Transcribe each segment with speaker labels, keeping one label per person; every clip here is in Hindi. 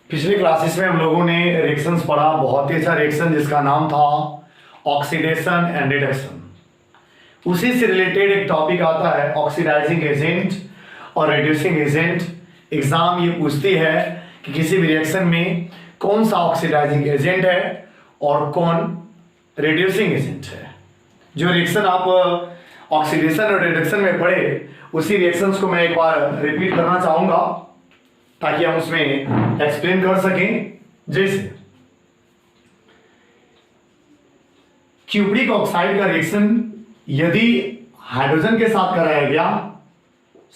Speaker 1: पिछले क्लासेस में हम लोगों ने रिएक्शंस पढ़ा, बहुत ही अच्छा रिएक्शन जिसका नाम था ऑक्सीडेशन एंड रिडक्शन। उसी से रिलेटेड एक टॉपिक आता है ऑक्सीडाइजिंग एजेंट और रिड्यूसिंग एजेंट। एग्जाम ये पूछती है कि किसी भी रिएक्शन में कौन सा ऑक्सीडाइजिंग एजेंट है और कौन रिड्यूसिंग एजेंट है। जो रिएक्शन आप ऑक्सीडेशन और रिडक्शन में पढ़े उसी रिएक्शंस को मैं एक बार रिपीट करना चाहूंगा ताकि हम उसमें एक्सप्लेन कर सकें। जैसे क्यूप्रिक ऑक्साइड का रिएक्शन यदि हाइड्रोजन के साथ कराया गया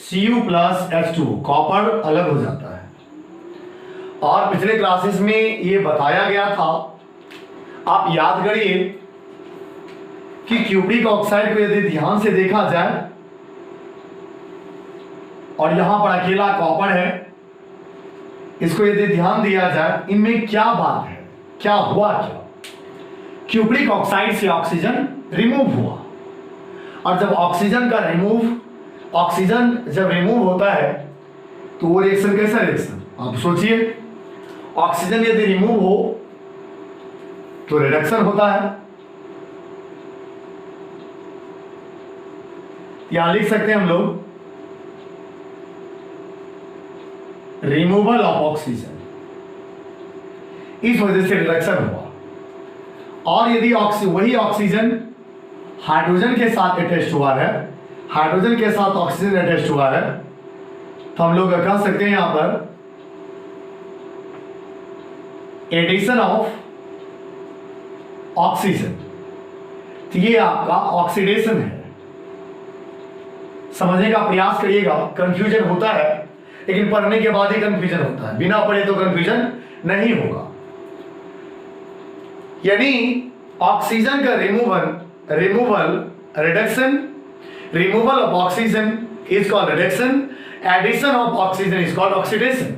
Speaker 1: Cu प्लस H2O, कॉपर अलग हो जाता है। और पिछले क्लासेस में ये बताया गया था, आप याद करिए कि क्यूप्रिक ऑक्साइड को यदि ध्यान से देखा जाए और यहां पर अकेला कॉपर है, इसको यदि ध्यान दिया जाए इनमें क्या बात है, क्या हुआ, क्या क्यूप्रिक ऑक्साइड से ऑक्सीजन रिमूव हुआ। और जब ऑक्सीजन जब रिमूव होता है तो वो रिएक्शन कैसा रिएक्शन, आप सोचिए। ऑक्सीजन यदि रिमूव हो तो रिडक्शन होता है। यहां लिख सकते हैं हम लोग रिमूवल ऑफ ऑक्सीजन, इस वजह से रिडक्शन हुआ। और यदि वही ऑक्सीजन हाइड्रोजन के साथ अटैच हुआ है, हाइड्रोजन के साथ ऑक्सीजन अटैच हुआ है, तो हम लोग कह सकते हैं यहां पर एडिशन ऑफ ऑक्सीजन। तो ये आपका ऑक्सीडेशन है। समझने का प्रयास करिएगा, कंफ्यूजन होता है लेकिन पढ़ने के बाद ही कंफ्यूजन होता है, बिना पढ़े तो कंफ्यूजन नहीं होगा। यानी ऑक्सीजन का removal of oxygen is called reduction, addition of oxygen is called oxidation.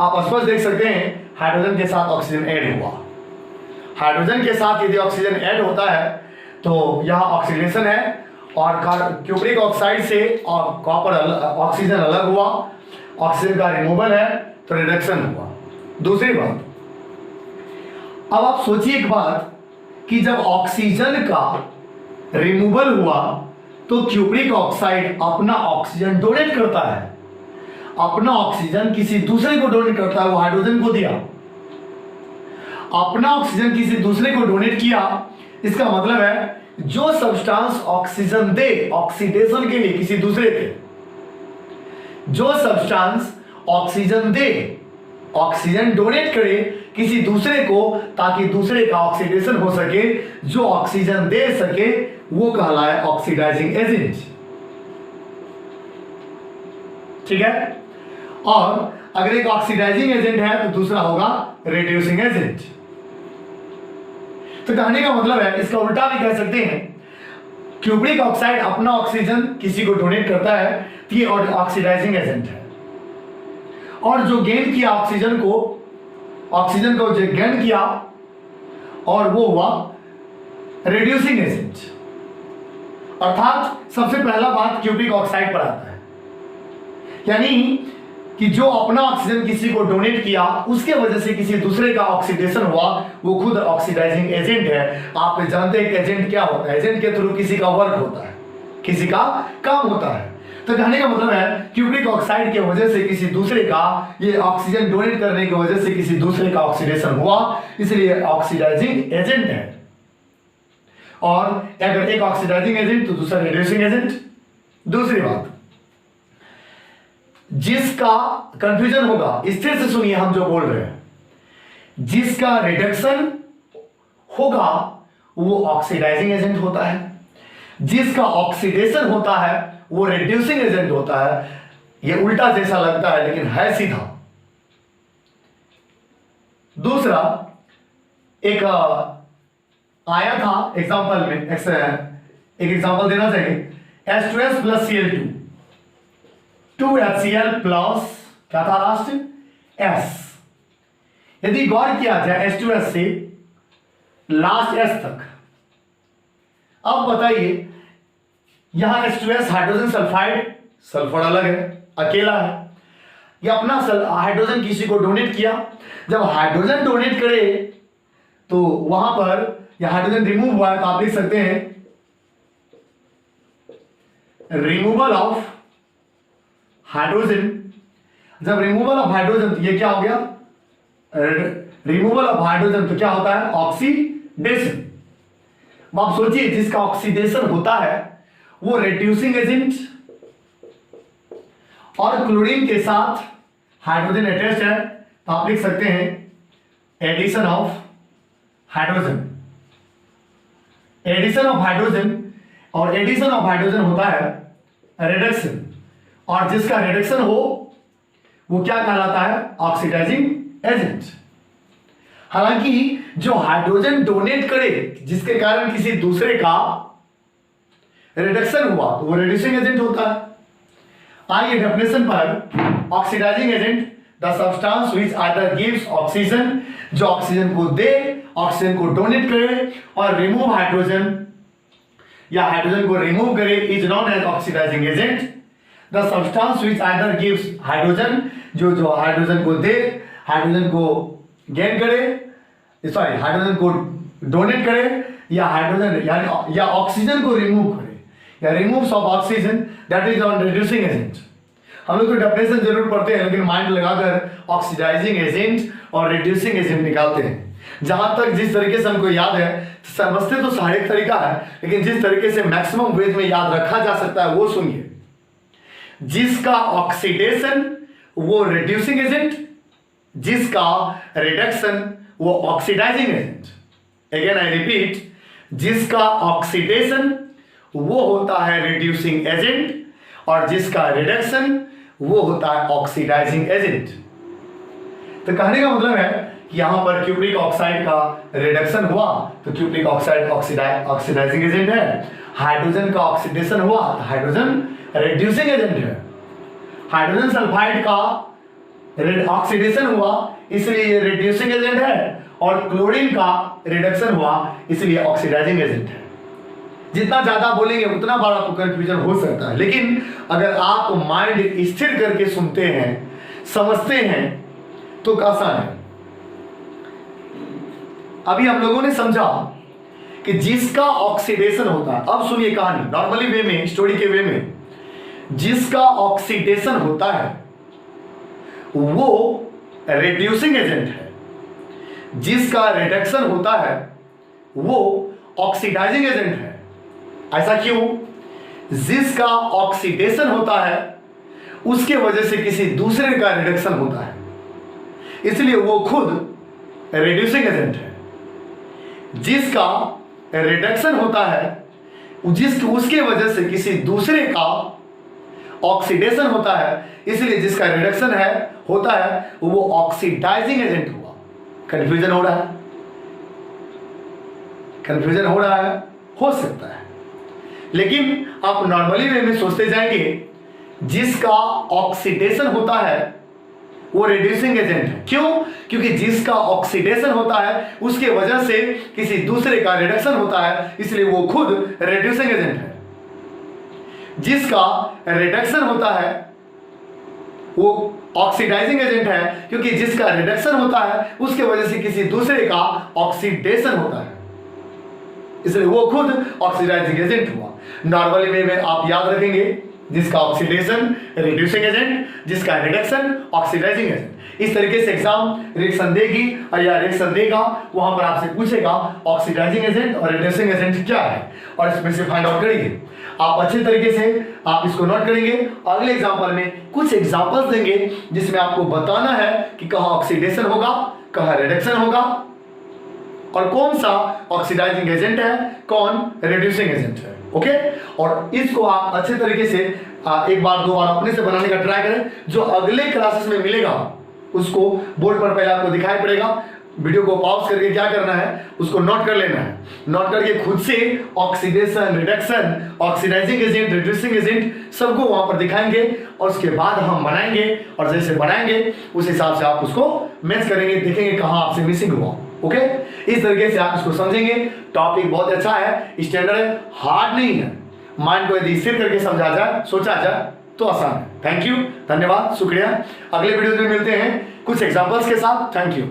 Speaker 1: आप स्पष्ट देख सकते हैं हाइड्रोजन के साथ ऑक्सीजन ऐड हुआ, हाइड्रोजन के साथ यदि ऑक्सीजन ऐड होता है तो यह ऑक्सीडेशन है। और क्यूप्रिक ऑक्साइड से कॉपर ऑक्सीजन अलग हुआ, ऑक्सीजन का रिमूवल है तो रिडक्शन हुआ। दूसरी बात, अब आप सोचिए एक बात कि जब ऑक्सीजन का रिमूवल हुआ तो क्यूप्रिक ऑक्साइड अपना ऑक्सीजन डोनेट करता है, अपना ऑक्सीजन किसी दूसरे को डोनेट करता है। वो हाइड्रोजन को दिया, अपना ऑक्सीजन किसी दूसरे को डोनेट किया। इसका मतलब है जो सब्सटेंस ऑक्सीजन दे ऑक्सीडेशन के लिए किसी दूसरे के, जो सब्सटेंस ऑक्सीजन दे, ऑक्सीजन डोनेट करे किसी दूसरे को ताकि दूसरे का ऑक्सीडेशन हो सके, जो ऑक्सीजन दे सके वो कहलाए ऑक्सीडाइजिंग एजेंट। ठीक है। और अगर एक ऑक्सीडाइजिंग एजेंट है तो दूसरा होगा रिड्यूसिंग एजेंट। तो कहने का मतलब है, इसका उल्टा भी कह सकते हैं, क्यूप्रिक ऑक्साइड अपना ऑक्सीजन किसी को डोनेट करता है तो ये ऑक्सीडाइजिंग एजेंट है। और जो गेन किया ऑक्सीजन को जो गेन किया और वो हुआ रिड्यूसिंग एजेंट। अर्थात सबसे पहला बात क्यूप्रिक ऑक्साइड पर आता है, यानी कि जो अपना ऑक्सीजन किसी को डोनेट किया उसके वजह से किसी दूसरे का ऑक्सीडेशन हुआ, वो खुद ऑक्सीडाइजिंग एजेंट है। आप जानते हैं कि एजेंट क्या होता है, एजेंट के थ्रू किसी का वर्क होता है, किसी का काम होता है। तो कहने का मतलब है क्यूप्रिक ऑक्साइड की वजह से किसी दूसरे का, ये ऑक्सीजन डोनेट करने की वजह से किसी दूसरे का ऑक्सीडेशन हुआ, इसलिए ऑक्सीडाइजिंग एजेंट है। और अगर एक ऑक्सीडाइजिंग एजेंट तो दूसरा रिड्यूसिंग एजेंट। दूसरी बात, जिसका कंफ्यूजन होगा, स्थिर से सुनिए हम जो बोल रहे हैं, जिसका रिडक्शन होगा वो ऑक्सीडाइजिंग एजेंट होता है, जिसका ऑक्सीडेशन होता है वो रिड्यूसिंग एजेंट होता है। ये उल्टा जैसा लगता है लेकिन है सीधा। दूसरा एक आया था एग्जांपल में, एक एग्जांपल देना चाहिए, H2S plus Cl2, 2HCl plus क्या था लास्ट S। यदि गौर किया जाए H2S से लास्ट S तक, अब बताइए यहां H2S हाइड्रोजन सल्फाइड, सल्फर अलग है, अकेला है। या अपना हाइड्रोजन किसी को डोनेट किया। जब हाइड्रोजन डोनेट करे तो वहां पर या हाइड्रोजन रिमूव हुआ है तो आप लिख सकते हैं रिमूवल ऑफ हाइड्रोजन। जब रिमूवल ऑफ हाइड्रोजन, तो ये क्या हो गया, रिमूवल ऑफ हाइड्रोजन तो क्या होता है, ऑक्सीडेशन। आप सोचिए जिसका ऑक्सीडेशन होता है वो रिड्यूसिंग एजेंट और क्लोरीन के साथ हाइड्रोजन अटैच्ड है, तो आप लिख सकते हैं addition of hydrogen. Addition of hydrogen, और एडिशन ऑफ हाइड्रोजन होता है रिडक्शन, और जिसका रिडक्शन हो वो क्या कहलाता है, ऑक्सीडाइजिंग एजेंट। हालांकि जो हाइड्रोजन डोनेट करे जिसके कारण किसी दूसरे का रिडक्शन हुआ तो वो रिड्यूसिंग एजेंट होता है। आइए डेफिनेशन पर, oxidizing agent the substance which either gives oxygen, जो ऑक्सीजन को दे, ऑक्सीजन को डोनेट करे और रिमूव हाइड्रोजन या हाइड्रोजन को रिमूव करे, is known as oxidizing agent. The substance which either gives hydrogen, जो हाइड्रोजन को दे, हाइड्रोजन को गेन करे, सॉरी हाइड्रोजन को डोनेट करे या हाइड्रोजन या ऑक्सीजन को रिमूव करे या removes of oxygen, that is on reducing agent. हम लोग तो डेफिनेशन जरूर पढ़ते हैं लेकिन माइंड लगाकर ऑक्सीडाइजिंग एजेंट और रिड्यूसिंग एजेंट निकालते हैं। जहां तक जिस तरीके से हमको याद है, समझते तो सारे तरीका है लेकिन जिस तरीके से मैक्सिमम वेज में याद रखा जा सकता है वो सुनिए। जिसका ऑक्सीडेशन वो रिड्यूसिंग एजेंट, जिसका रिडक्शन वो oxidizing agent. Again I repeat, जिसका ऑक्सीडेशन वो होता है रिड्यूसिंग एजेंट और जिसका रिडक्शन वो होता है ऑक्सीडाइजिंग एजेंट। तो कहने का मतलब है कि यहां पर क्यूप्रिक ऑक्साइड का रिडक्शन हुआ तो क्यूप्रिक ऑक्साइड ऑक्सीडाइजिंग एजेंट है, हाइड्रोजन का ऑक्सीडेशन हुआ तो हाइड्रोजन रिड्यूसिंग एजेंट है, हाइड्रोजन सल्फाइड का ऑक्सीडेशन हुआ इसलिए ये रिड्यूसिंग एजेंट है और क्लोरीन का रिडक्शन हुआ इसलिए ऑक्सीडाइजिंग एजेंट है। जितना ज्यादा बोलेंगे उतना बड़ा आपको कंफ्यूजन हो सकता है, लेकिन अगर आप माइंड स्थिर करके सुनते हैं, समझते हैं तो आसान है। अभी हम लोगों ने समझा कि जिसका ऑक्सीडेशन होता है, अब सुनिए कहानी नॉर्मली वे में, स्टोरी के वे में, जिसका ऑक्सीडेशन होता है वो रिड्यूसिंग एजेंट है, जिसका रिडक्शन होता है वो ऑक्सीडाइजिंग एजेंट है। ऐसा क्यों? जिसका ऑक्सीडेशन होता है उसके वजह से किसी दूसरे का रिडक्शन होता है इसलिए वो खुद रिड्यूसिंग एजेंट है। जिसका रिडक्शन होता है उसके वजह से किसी दूसरे का ऑक्सीडेशन होता है इसलिए जिसका रिडक्शन होता है वो ऑक्सीडाइजिंग एजेंट हुआ। कंफ्यूजन हो रहा है? कंफ्यूजन हो रहा है? हो सकता है, लेकिन आप नॉर्मली वे में सोचते जाएंगे जिसका ऑक्सीडेशन होता है वो रिड्यूसिंग एजेंट है। क्यों? क्योंकि जिसका ऑक्सीडेशन होता है उसके वजह से किसी दूसरे का रिडक्शन होता है इसलिए वो खुद रिड्यूसिंग एजेंट है। जिसका रिडक्शन होता है वो ऑक्सीडाइजिंग एजेंट है क्योंकि जिसका रिडक्शन होता है उसके वजह से किसी दूसरे का ऑक्सीडेशन होता है इसलिए वो खुद ऑक्सीडाइजिंग एजेंट हुआ। नॉर्मली वे में आप याद रखेंगे जिसका ऑक्सीडेशन रिड्यूसिंग एजेंट, जिसका रिडक्शन ऑक्सीडाइजिंग एजेंट। इस तरीके से एग्जाम रिएक्शन देगी या रिएक्शन देगा, वहां पर आपसे पूछेगा ऑक्सीडाइजिंग एजेंट और रिड्यूसिंग एजेंट क्या है और इसमें से फाइंड आउट करेंगे। आप अच्छे तरीके से आप इसको नोट करेंगे। अगले एग्जाम्पल में कुछ एग्जाम्पल्स देंगे जिसमें आपको बताना है कि कहाँ ऑक्सीडेशन होगा, कहाँ रिडक्शन होगा और कौन सा ऑक्सीडाइजिंग एजेंट है, कौन रिड्यूसिंग एजेंट है। ओके, और इसको आप अच्छे तरीके से एक बार दो बार अपने से बनाने का ट्राई करें। जो अगले क्लासेस में मिलेगा उसको बोर्ड पर पहले आपको दिखाई पड़ेगा। वीडियो को पॉज करके क्या करना है, उसको नोट कर लेना है। नोट करके खुद से oxidation, reduction, oxidizing agent, reducing agent सबको वहां पर दिखाएंगे और उसके बाद हम बनाएंगे और जैसे बनाएंगे उस हिसाब से आप उसको मैच करेंगे, देखेंगे कहाँ आपसे मिसिंग हुआ। ओके, इस तरीके से आप इसको समझेंगे। टॉपिक बहुत अच्छा है, स्टैंडर्ड है, हार्ड नहीं है। माइंड को यदि स्थिर करके समझा जाए, सोचा जाए तो आसान है। थैंक यू, धन्यवाद, शुक्रिया। अगले वीडियो में मिलते हैं कुछ एग्जांपल्स के साथ। Thank you.